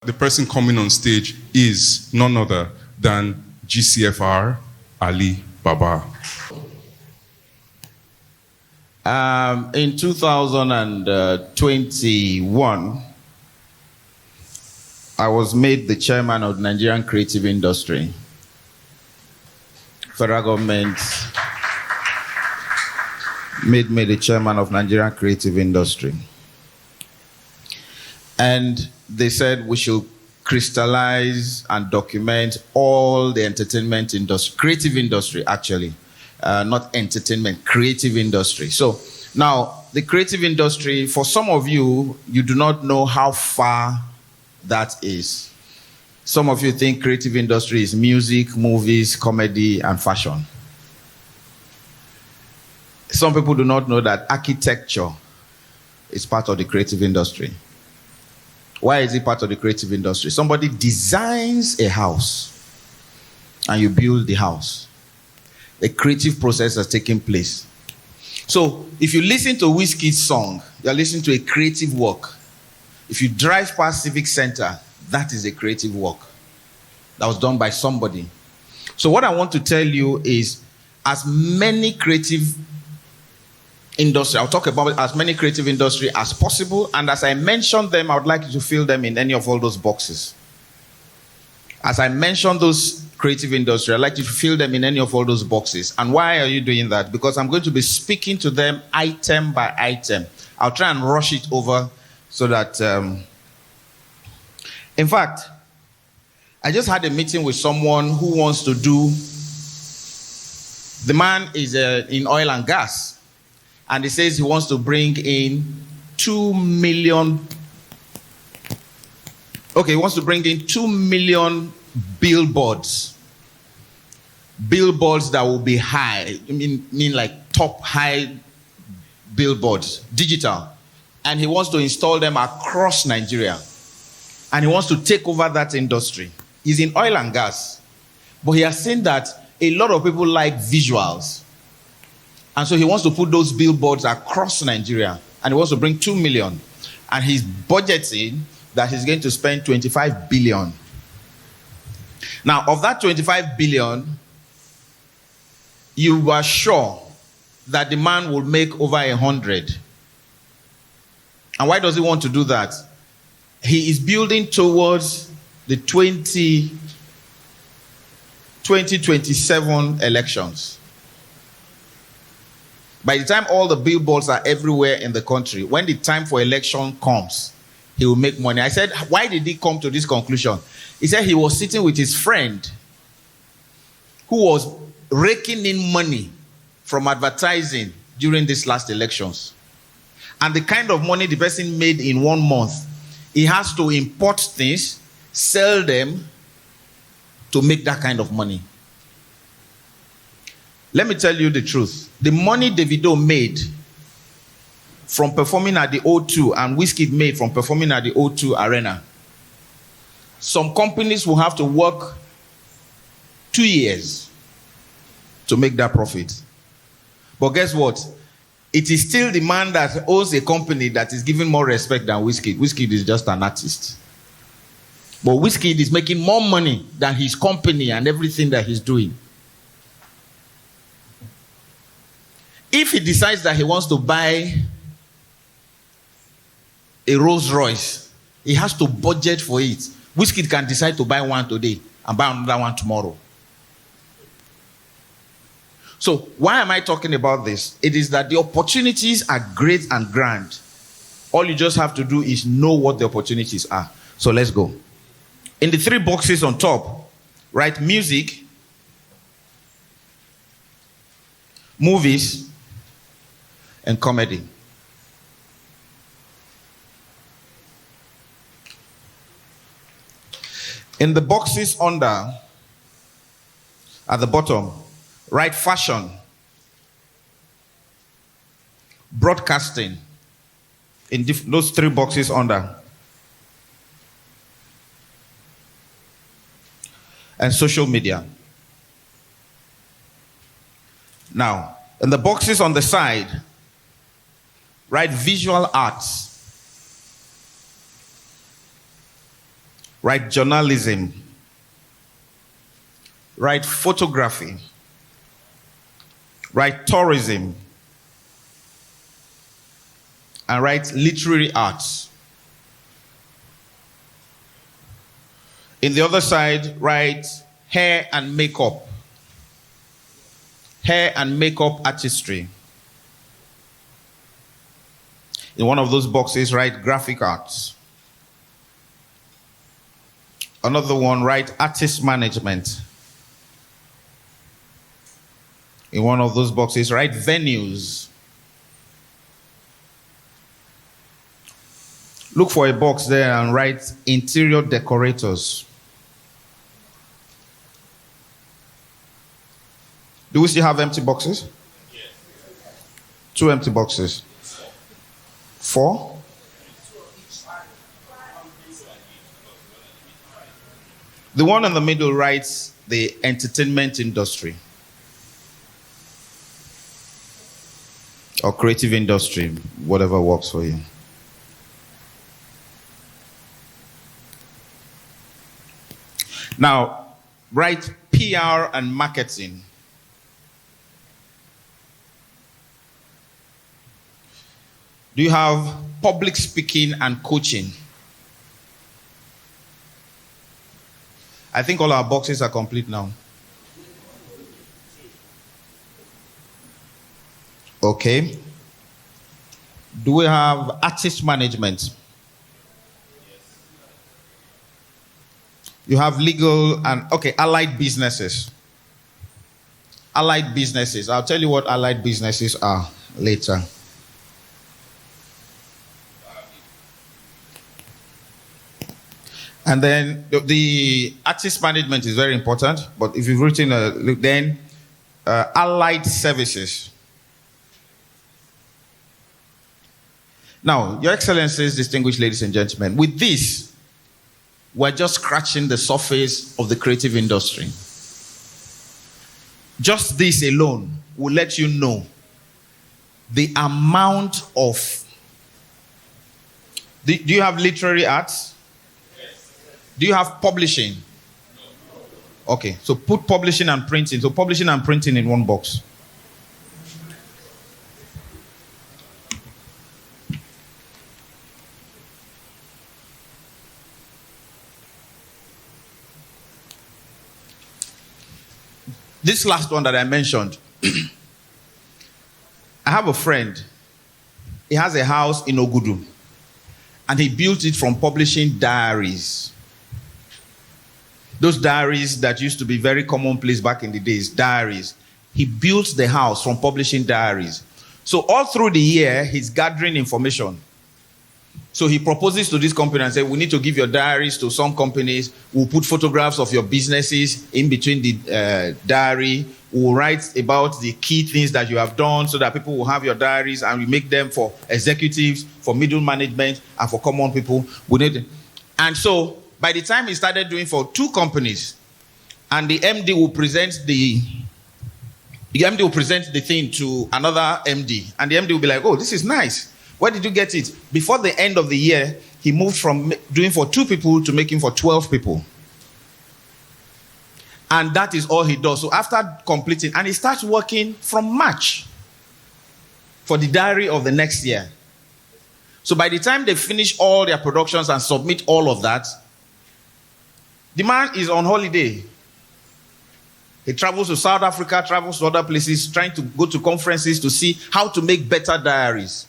The person coming on stage is none other than GCFR Ali Baba. In 2021, I was made the chairman of the Nigerian creative industry. Federal government made me the chairman of Nigerian creative industry. And they said we should crystallize and document all the entertainment industry, creative industry actually, not entertainment, creative industry. So now the creative industry, for some of you, you do not know how far that is. Some of you think creative industry is music, movies, comedy, and fashion. Some people do not know that architecture is part of the creative industry. Why is it part of the creative industry? Somebody designs a house and you build the house. The creative process has taken place. So if you listen to Wizkid's song, you're listening to a creative work. If you drive past Civic Center, that is a creative work that was done by somebody. So what I want to tell you is, as many creative industry, I'll talk about as many creative industry as possible, and as I mention them, I would like you to fill them in any of all those boxes. As I mention those creative industry, I'd like you to fill them in any of all those boxes. And why are you doing that? Because I'm going to be speaking to them item by item. I'll try and rush it over so that, in fact, I just had a meeting with someone who wants to do, the man is in oil and gas. And he says he wants to bring in 2 million. Okay, he wants to bring in 2 million billboards. Billboards that will be high. I mean like top high billboards, digital. And he wants to install them across Nigeria. And he wants to take over that industry. He's in oil and gas. But he has seen that a lot of people like visuals. And so he wants to put those billboards across Nigeria. And he wants to bring 2 million. And he's budgeting that he's going to spend 25 billion. Now, of that 25 billion, you are sure that the man will make over 100. And why does he want to do that? He is building towards the 2027 elections. By the time all the billboards are everywhere in the country, when the time for election comes, he will make money. I said, why did he come to this conclusion? He said he was sitting with his friend who was raking in money from advertising during these last elections. And the kind of money the person made in 1 month, he has to import things, sell them to make that kind of money. Let me tell you the truth. The money Davido made from performing at the O2 and Wizkid made from performing at the O2 Arena, some companies will have to work 2 years to make that profit. But guess what? It is still the man that owns a company that is given more respect than Wizkid. Wizkid is just an artist. But Wizkid is making more money than his company and everything that he's doing. If he decides that he wants to buy a Rolls Royce, he has to budget for it. Wizkid can decide to buy one today and buy another one tomorrow. So why am I talking about this? It is that the opportunities are great and grand. All you just have to do is know what the opportunities are. So let's go. In the 3 boxes on top, write music, movies, and comedy. In the boxes under, at the bottom, write fashion, broadcasting, in those 3 boxes under, and social media. Now, in the boxes on the side, write visual arts, right? Journalism, right? Photography, right? Tourism, and right? Literary arts. In the other side, right? Hair and makeup. Hair and makeup artistry. In one of those boxes, right? Graphic arts. Another one, right? Artist management. In one of those boxes, right? Venues. Look for a box there and write interior decorators. Do we still have empty boxes? Yes. 2 empty boxes. 4? The one in the middle writes the entertainment industry or creative industry, whatever works for you. Now, write PR and marketing. Do you have public speaking and coaching? I think all our boxes are complete now. Okay. Do we have artist management? You have legal and, okay, allied businesses. Allied businesses. I'll tell you what allied businesses are later. And then the artist management is very important, but if you've written then allied services. Now, Your Excellencies, distinguished ladies and gentlemen, with this, we're just scratching the surface of the creative industry. Just this alone will let you know the amount of... Do you have literary arts? Do you have publishing? No. Okay, so put publishing and printing. So publishing and printing in one box. This last one that I mentioned, I have a friend. He has a house in Ogudu, and he built it from publishing diaries. Those diaries that used to be very commonplace back in the days, diaries. He built the house from publishing diaries. So all through the year, he's gathering information. So he proposes to this company and says, we need to give your diaries to some companies. We'll put photographs of your businesses in between the diary. We'll write about the key things that you have done so that people will have your diaries, and we make them for executives, for middle management, and for common people. And so by the time he started doing for 2 companies, and the MD will present the thing to another MD, and the MD will be like, oh, this is nice. Where did you get it? Before the end of the year, he moved from doing for 2 people to making for 12 people. And that is all he does. So after completing, and he starts working from March for the diary of the next year. So by the time they finish all their productions and submit all of that, the man is on holiday. He travels to South Africa, travels to other places, trying to go to conferences to see how to make better diaries.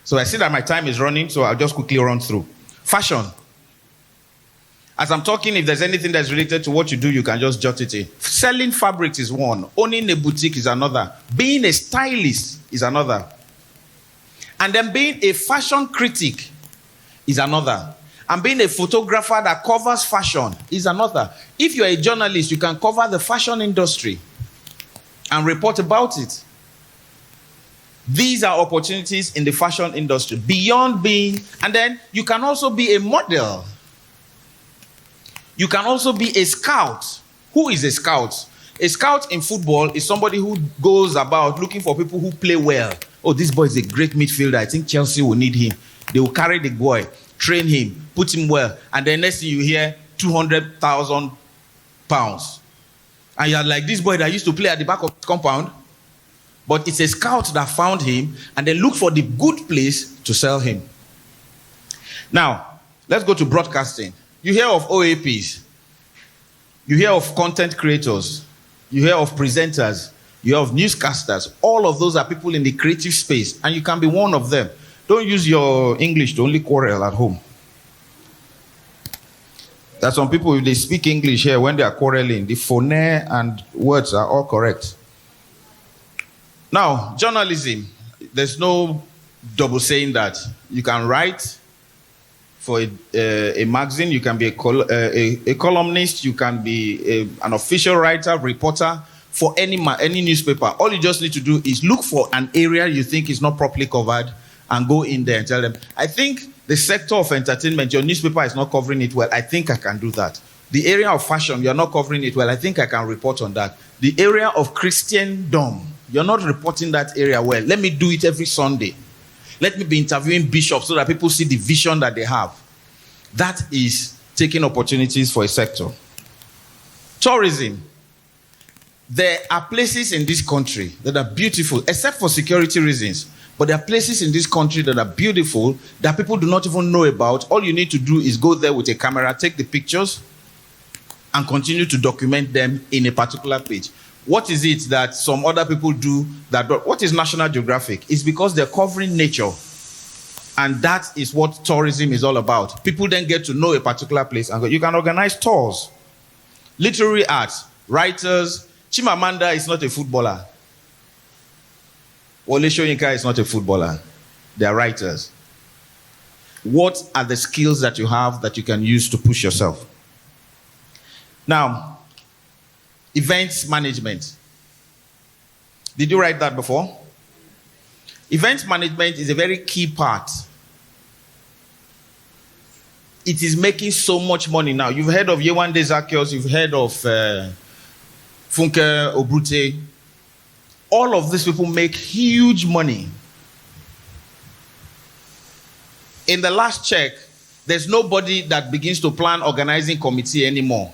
So I see that my time is running, so I'll just quickly run through. Fashion. As I'm talking, if there's anything that's related to what you do, you can just jot it in. Selling fabrics is one. Owning a boutique is another. Being a stylist is another. And then being a fashion critic is another. And being a photographer that covers fashion is another. If you're a journalist, you can cover the fashion industry and report about it. These are opportunities in the fashion industry. Beyond being, and then you can also be a model. You can also be a scout. Who is a scout? A scout in football is somebody who goes about looking for people who play well. Oh, this boy is a great midfielder. I think Chelsea will need him. They will carry the boy. train him, put him well, and then next thing you hear 200,000 pounds. And you're like, this boy that used to play at the back of the compound, but it's a scout that found him and then look for the good place to sell him. Now, let's go to broadcasting. You hear of OAPs. You hear of content creators. You hear of presenters. You hear of newscasters. All of those are people in the creative space, and you can be one of them. Don't use your English to only quarrel at home. There are some people, if they speak English here, when they are quarreling, the phone and words are all correct. Now, journalism, there's no double saying that. You can write for a magazine, you can be a columnist, you can be an official writer, reporter for any newspaper. All you just need to do is look for an area you think is not properly covered and go in there and tell them, I think the sector of entertainment, your newspaper is not covering it well. I think I can do that. The area of fashion, you're not covering it well. I think I can report on that. The area of Christendom, you're not reporting that area well. Let me do it every Sunday. Let me be interviewing bishops so that people see the vision that they have. That is taking opportunities for a sector. Tourism. There are places in this country that are beautiful, except for security reasons. But there are places in this country that are beautiful that people do not even know about. All you need to do is go there with a camera, take the pictures, and continue to document them in a particular page. What is it that some other people do what is National Geographic? It's because they're covering nature. And that is what tourism is all about. People then get to know a particular place and go. You can organize tours. Literary arts, writers. Chimamanda is not a footballer. Wole Soyinka is not a footballer. They are writers. What are the skills that you have that you can use to push yourself? Now, events management. Did you write that before? Events management is a very key part. It is making so much money now. You've heard of Yewande Zacchaeus, you've heard of Funke Obrute. All of these people make huge money. In the last check, there's nobody that begins to plan organizing committee anymore.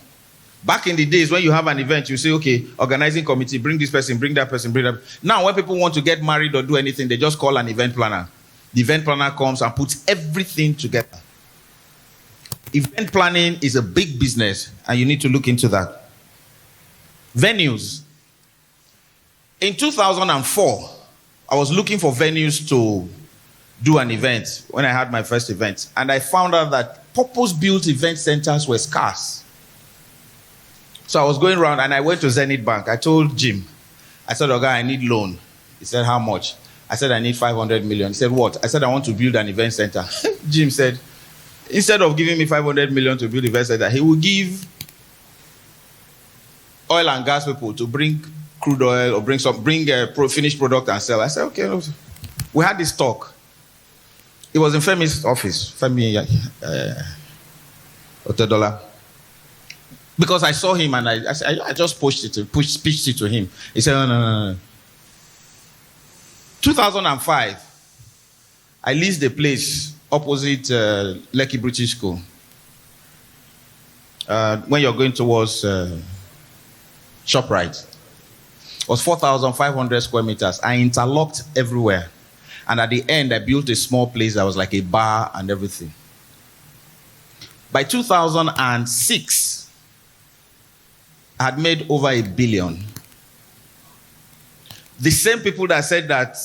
Back in the days when you have an event, you say, okay, organizing committee, bring this person, bring that person, bring that. Now, when people want to get married or do anything, they just call an event planner. The event planner comes and puts everything together. Event planning is a big business, and you need to look into that. Venues. In 2004, I was looking for venues to do an event when I had my first event, and I found out that purpose-built event centers were scarce. So I was going around and I went to Zenith Bank. I told Jim, I said, okay, I need loan. He said, how much? I said, I need 500 million. He said, what? I said, I want to build an event center. Jim said, instead of giving me 500 million to build an event center, he will give oil and gas people to bring crude oil or bring finished product and sell. I said, okay. We had this talk. It was in Femi's office, Femi Otedola. Because I saw him and I just pitched it to him. He said, no. 2005, I leased a place opposite Lekki British School. When you're going towards ShopRite. It was 4,500 square meters. I interlocked everywhere. And at the end, I built a small place that was like a bar and everything. By 2006, I had made over $1 billion. The same people that said that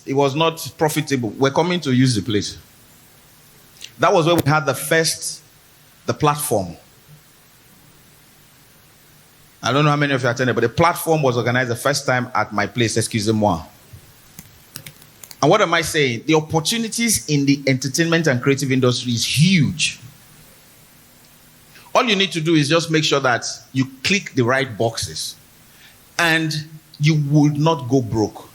it was not profitable were coming to use the place. That was when we had the platform. I don't know how many of you attended, but the platform was organized the first time at my place, excusez-moi. And what am I saying? The opportunities in the entertainment and creative industry is huge. All you need to do is just make sure that you click the right boxes and you would not go broke.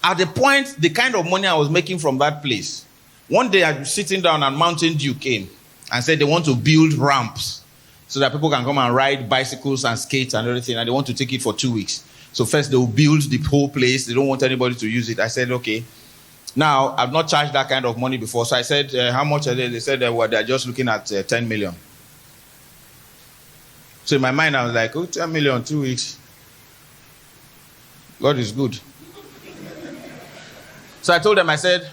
At the point, the kind of money I was making from that place, one day I was sitting down and Mountain Dew came and said they want to build ramps so that people can come and ride bicycles and skates and everything, and they want to take it for 2 weeks. So first they will build the whole place. They don't want anybody to use it. I said, okay, Now, I've not charged that kind of money before. So I said, how much are they? They said, well, they're just looking at 10 million. So in my mind, I was like, 10 million, 2 weeks. God is good. So I told them, I said,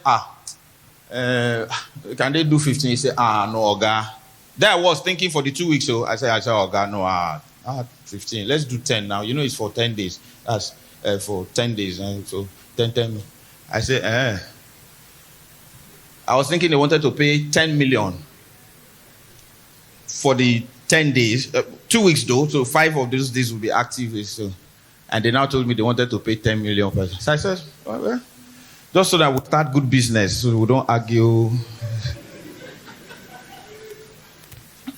can they do 15? He said, no, Oga. There I was thinking for the 2 weeks. So I said, Oga, no, 15. Let's do 10 now. You know, it's for 10 days. That's for 10 days. So 10. I said, I was thinking they wanted to pay 10 million for the 10 days. 2 weeks though, so 5 of those days will be active. So, and they now told me they wanted to pay 10 million. So I said, well, just so that we start good business, so we don't argue.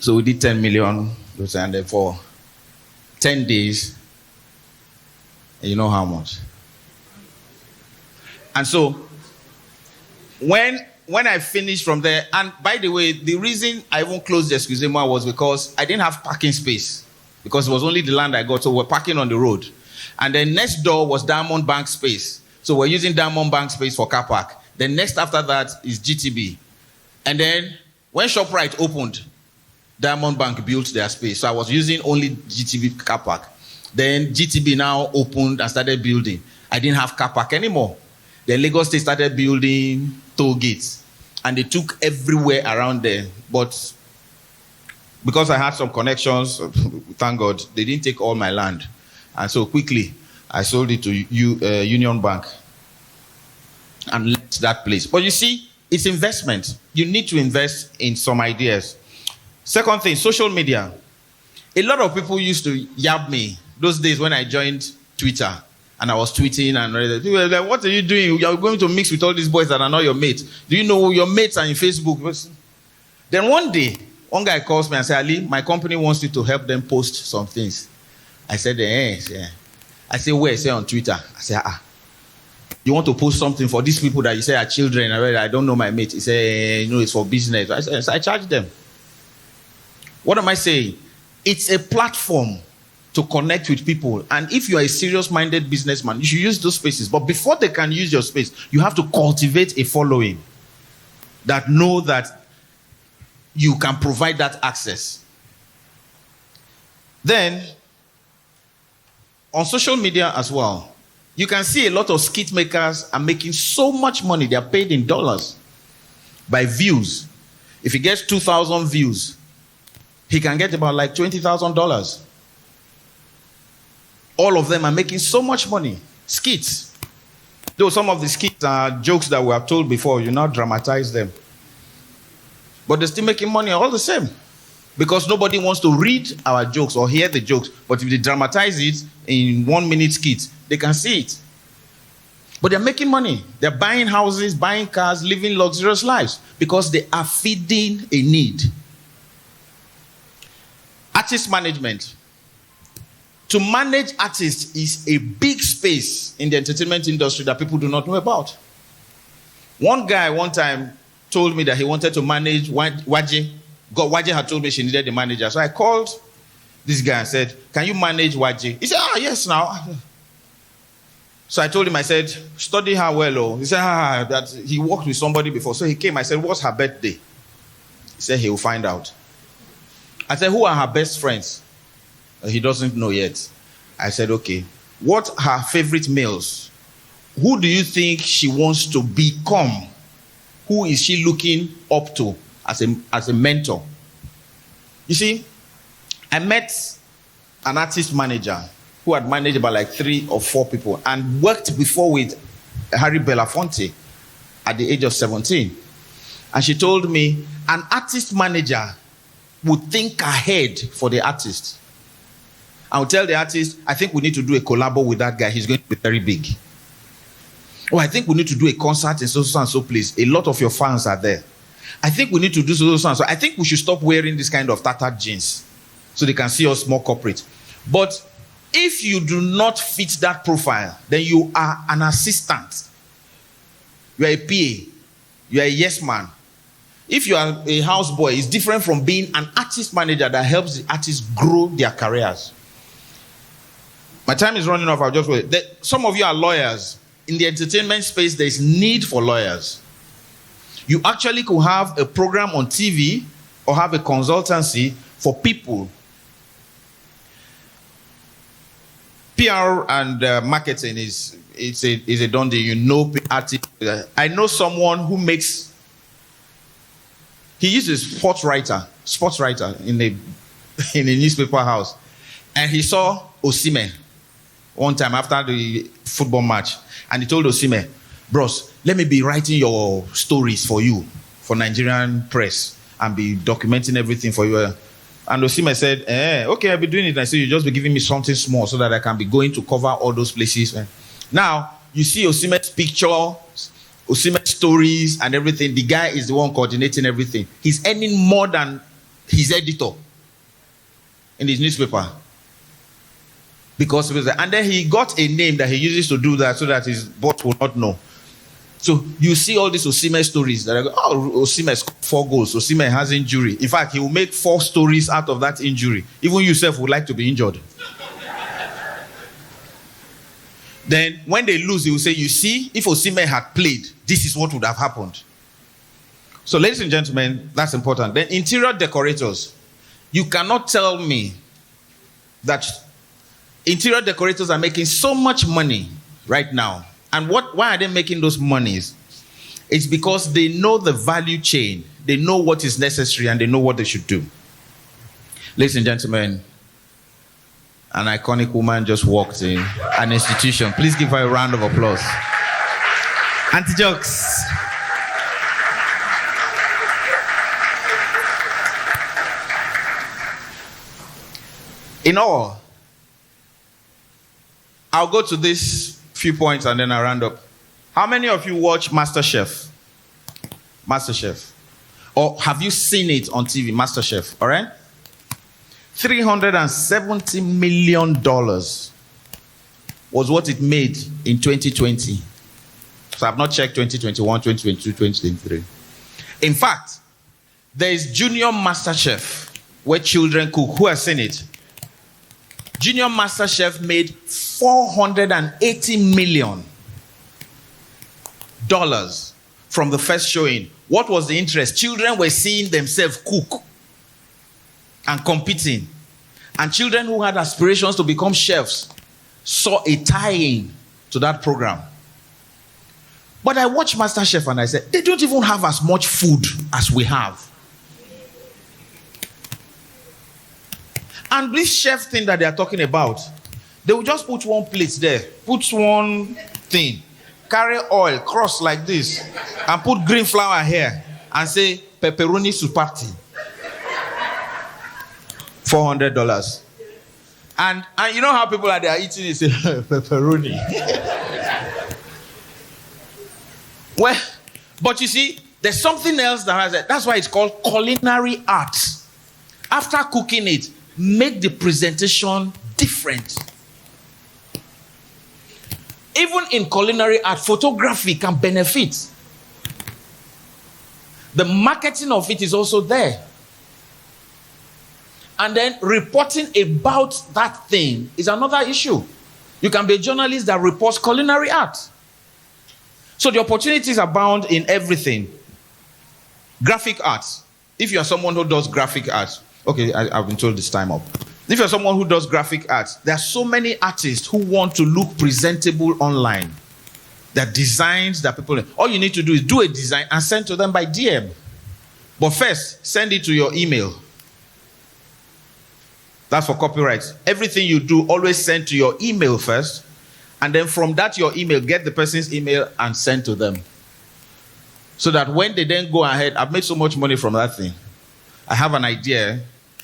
So we did 10 million, and then for 10 days, and you know how much. And so, when I finished from there, and by the way, the reason I even closed the Excusez-moi was because I didn't have parking space, because it was only the land I got, so we're parking on the road. And then next door was Diamond Bank space. So we're using Diamond Bank space for car park. Then next after that is GTB. And then when ShopRite opened, Diamond Bank built their space. So I was using only GTB car park. Then GTB now opened and started building. I didn't have car park anymore. Then Lagos State started building toll gates. And they took everywhere around there. But because I had some connections, thank God, they didn't take all my land. And so quickly, I sold it to Union Bank and left that place. But you see, it's investment. You need to invest in some ideas. Second thing, social media. A lot of people used to yab me those days when I joined Twitter and I was tweeting and people were like, what are you doing? You're going to mix with all these boys that are not your mates. Do you know your mates are in Facebook? Then one day, one guy calls me and says, Ali, my company wants you to help them post some things. I said, yeah. I say, where? I say, on Twitter. I say, you want to post something for these people that you say are children? I don't know my mate. He said, it's for business. I charge them. What am I saying? It's a platform to connect with people. And if you are a serious-minded businessman, you should use those spaces. But before they can use your space, you have to cultivate a following that know that you can provide that access. Then, on social media as well, you can see a lot of skit makers are making so much money. They are paid in dollars by views. If he gets 2,000 views, he can get about like $20,000. All of them are making so much money. Skits. Though some of the skits are jokes that we have told before, you now dramatize them. But they're still making money all the same. Because nobody wants to read our jokes or hear the jokes. But if they dramatize it in 1 minute skits, they can see it. But they're making money. They're buying houses, buying cars, living luxurious lives. Because they are feeding a need. Artist management. To manage artists is a big space in the entertainment industry that people do not know about. One guy one time told me that he wanted to manage Waje. Waje had told me she needed a manager. So I called this guy and said, can you manage Waje? He said, yes now. So I told him, I said, study her well. Oh. He said, that he worked with somebody before. So he came, I said, what's her birthday? He said, he will find out. I said, who are her best friends? He doesn't know yet. I said, okay. What are her favorite meals? Who do you think she wants to become? Who is she looking up to as a mentor? You see, I met an artist manager who had managed about like 3 or 4 people and worked before with Harry Belafonte at the age of 17. And she told me, an artist manager would think ahead for the artist. I would tell the artist, I think we need to do a collabo with that guy. He's going to be very big. Oh, I think we need to do a concert in so and so place. A lot of your fans are there. I think we need to do so and so. I think we should stop wearing this kind of tattered jeans so they can see us more corporate. But if you do not fit that profile, then you are an assistant. You are a PA. You are a yes man. If you are a houseboy, it's different from being an artist manager that helps the artists grow their careers. My time is running off. I'll just wait. Some of you are lawyers. in the entertainment space, there's need for lawyers. You actually could have a program on TV or have a consultancy for people. PR and marketing is a done deal. You know, artists. I know someone who makes. He uses sports writer in a newspaper house, and he saw Osimhen one time after the football match, and he told Osimhen, "Bros, let me be writing your stories for you, for Nigerian press, and be documenting everything for you." And Osimhen said, "Okay, I'll be doing it." I said, "You just be giving me something small so that I can be going to cover all those places." Now you see Osimhen's picture, Osimhen's stories, and everything. The guy is the one coordinating everything. He's earning more than his editor in his newspaper. Because and then he got a name that he uses to do that so that his boss will not know. So you see all these Osimhen stories that are, Osimhen scored 4 goals. Osimhen has injury. In fact, he will make 4 stories out of that injury. Even yourself would like to be injured. Then when they lose, he will say, "You see, if Osimhen had played, this is what would have happened." So ladies and gentlemen, that's important. Then interior decorators. You cannot tell me that interior decorators are making so much money right now. And why are they making those monies? It's because they know the value chain. They know what is necessary and they know what they should do. Ladies and gentlemen, an iconic woman just walked in an institution. Please give her a round of applause. Auntie Jokes. In all, I'll go to this few points and then I'll round up. How many of you watch MasterChef? MasterChef. Or have you seen it on TV, MasterChef? All right? $370 million was what it made in 2020. So I've not checked 2021, 2022, 2023. In fact, there is Junior MasterChef where children cook. Who has seen it? Junior MasterChef made $480 million from the first showing. What was the interest? Children were seeing themselves cook and competing. And children who had aspirations to become chefs saw a tie-in to that program. But I watched MasterChef and I said, they don't even have as much food as we have. And this chef thing that they are talking about, they will just put one plate there, put one thing, carry oil, cross like this, and put green flour here, and say, pepperoni supati. $400. And you know how people are there eating it, say, pepperoni. Well, but you see, there's something else that has it. That's why it's called culinary art. After cooking it, make the presentation different. Even in culinary art, photography can benefit. The marketing of it is also there. And then reporting about that thing is another issue. You can be a journalist that reports culinary art. So the opportunities abound in everything. Graphic arts. If you are someone who does graphic arts, okay, I've been told this time up. If you're someone who does graphic arts, there are so many artists who want to look presentable online. There are designs that people... All you need to do is do a design and send to them by DM. But first, send it to your email. That's for copyright. Everything you do, always send to your email first. And then from that, your email, get the person's email and send to them. So that when they then go ahead, I've made so much money from that thing. I have an idea,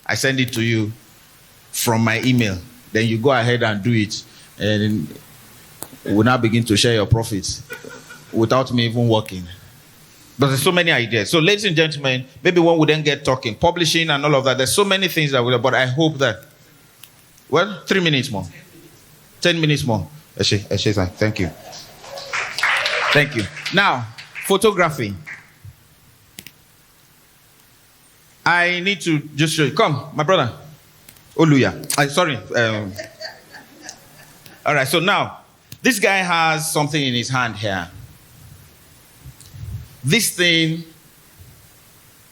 I send it to you from my email. Then you go ahead and do it. And we'll now begin to share your profits without me even working. But there's so many ideas. So ladies and gentlemen, maybe when we then get talking, publishing and all of that, there's so many things that but I hope that, 3 minutes more. 10 minutes more. Eshe, thank you. Thank you. Now, photography. I need to just show you. Come, my brother. Oluya. Sorry. All right, so now, This guy has something in his hand here. This thing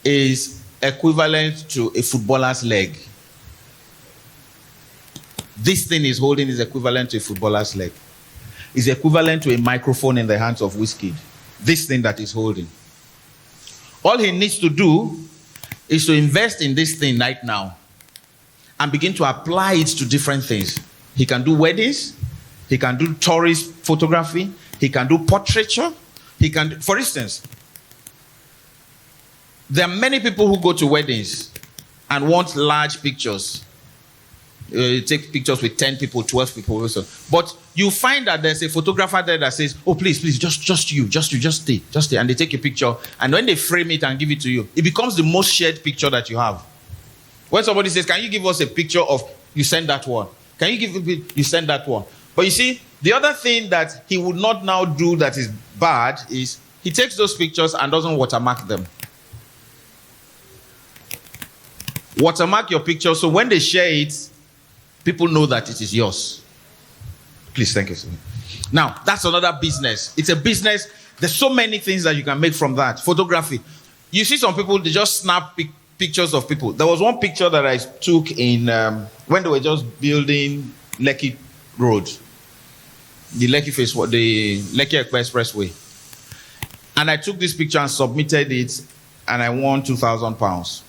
is equivalent to a footballer's leg. This thing he's holding is equivalent to a footballer's leg. It's equivalent to a microphone in the hands of Wizkid. This thing that he's holding. All he needs to do is to invest in this thing right now and begin to apply it to different things. He can do weddings. He can do tourist photography. He can do portraiture. He can, for instance, there are many people who go to weddings and want large pictures. You take pictures with 10 people, 12 people. Also. But you find that there's a photographer there that says, oh, please, just stay. And they take a picture. And when they frame it and give it to you, it becomes the most shared picture that you have. When somebody says, can you give us a picture of, you send that one. Can you give, you send that one. But you see, the other thing that he would not now do that is bad is he takes those pictures and doesn't watermark them. Watermark your picture so when they share it, people know that it is yours. Please, thank you. Now, that's another business. It's a business. There's so many things that you can make from that. Photography. You see some people, they just snap pictures of people. There was one picture that I took in when they were just building Lekki Road. The Lekki Expressway. And I took this picture and submitted it, and I won £2,000.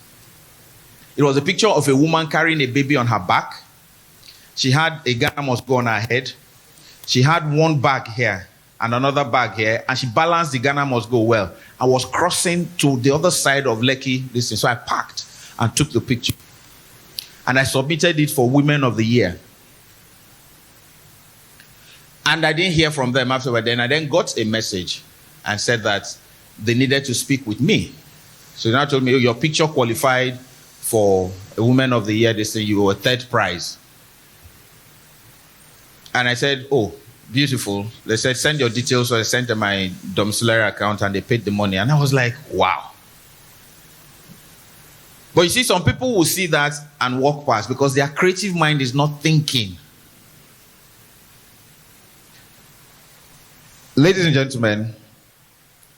It was a picture of a woman carrying a baby on her back. She had a Ghana must go on her head. She had one bag here and another bag here, and she balanced the Ghana must go well. I was crossing to the other side of Lekki, this thing. So I parked and took the picture. And I submitted it for Women of the Year. And I didn't hear from them afterward. Then I then got a message and said that they needed to speak with me. So they now told me, oh, your picture qualified for a Woman of the Year. They say you were third prize. And I said, oh, beautiful. They said, send your details. So I sent them my domiciliary account and they paid the money. And I was like, wow. But you see, some people will see that and walk past because their creative mind is not thinking. Ladies and gentlemen,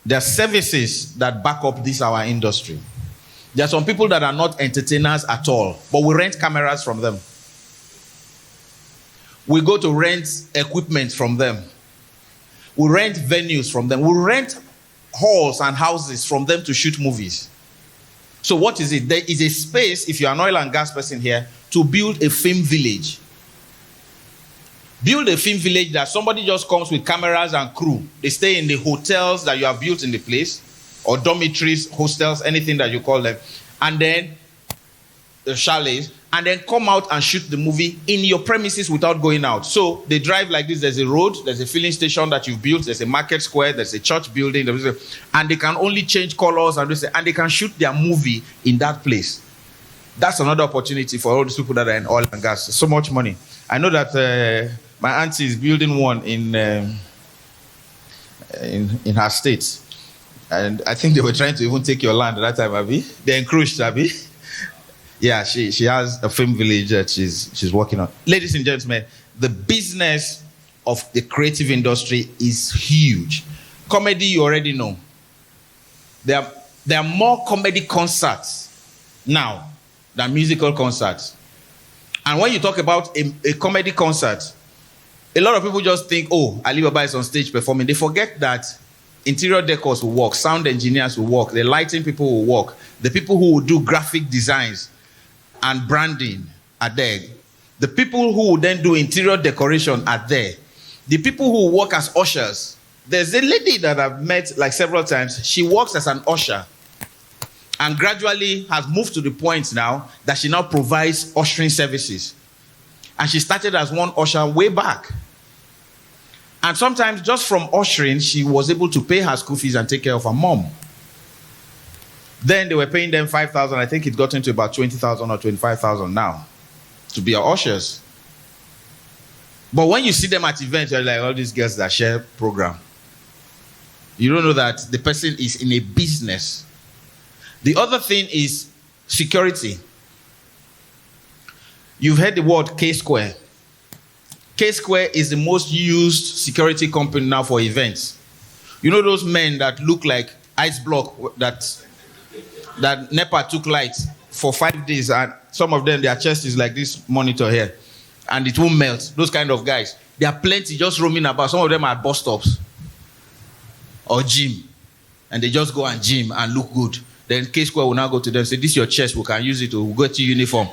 there are services that back up this our industry. There are some people that are not entertainers at all, but we rent cameras from them. We go to rent equipment from them. We rent venues from them. We rent halls and houses from them to shoot movies. So what is it? There is a space, if you're an oil and gas person here, to build a film village. Build a film village that somebody just comes with cameras and crew. They stay in the hotels that you have built in the place, or dormitories, hostels, anything that you call them, and then the chalets, and then come out and shoot the movie in your premises without going out. So they drive like this. There's a road, there's a filling station that you've built, there's a market square, there's a church building, and they can only change colors and they can shoot their movie in that place. That's another opportunity for all these people that are in oil and gas. So much money. I know that my auntie is building one in her state. And I think they were trying to even take your land at that time, Abby. They encroached, Abby. Yeah, she has a film village that she's working on. Ladies and gentlemen, the business of the creative industry is huge. Comedy, you already know. There are more comedy concerts now than musical concerts. And when you talk about a comedy concert, a lot of people just think, oh, Ali Baba is on stage performing. They forget that interior decors will work, sound engineers will work, the lighting people will work, the people who will do graphic designs and branding are there. The people who will then do interior decoration are there. The people who work as ushers. There's a lady that I've met like several times. She works as an usher and gradually has moved to the point now that she now provides ushering services. And she started as one usher way back. And sometimes just from ushering, she was able to pay her school fees and take care of her mom. Then they were paying them $5,000. I think it got into about $20,000 or $25,000 now to be our ushers. But when you see them at events, you're like, all these girls that share program. You don't know that the person is in a business. The other thing is security. You've heard the word K-Square. K-Square is the most used security company now for events. You know those men that look like ice block that NEPA took light for 5 days, and some of them, their chest is like this monitor here, and it won't melt. Those kind of guys. There are plenty just roaming about. Some of them are at bus stops or gym, and they just go and gym and look good. Then K-Square will now go to them and say, this is your chest, we can use it to go to uniform.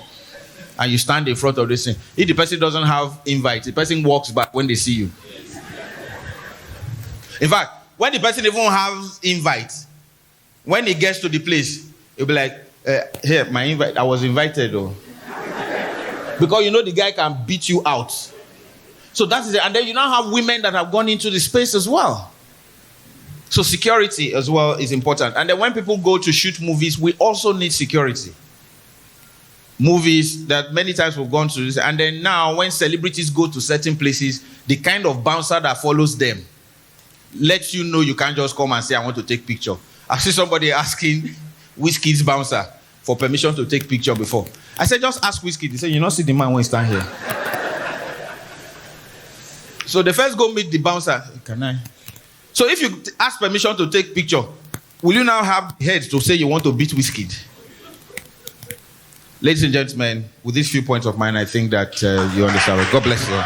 And you stand in front of this thing. If the person doesn't have invite, the person walks back when they see you. In fact, when the person even has invite, when he gets to the place, he'll be like, here, my invite, I was invited though. Because you know the guy can beat you out. So that is it. And then you now have women that have gone into the space as well. So security as well is important. And then when people go to shoot movies, we also need security. Movies that many times we've gone to this. And then now when celebrities go to certain places, the kind of bouncer that follows them lets you know you can't just come and say, I want to take picture. I see somebody asking Wizkid's bouncer for permission to take picture before. I said, just ask Wizkid. He said, you not see the man when he stand here. So they first go meet the bouncer. Can I? So if you ask permission to take picture, will you now have head to say you want to beat Wizkid? Ladies and gentlemen, with these few points of mine, I think that you understand. God bless you.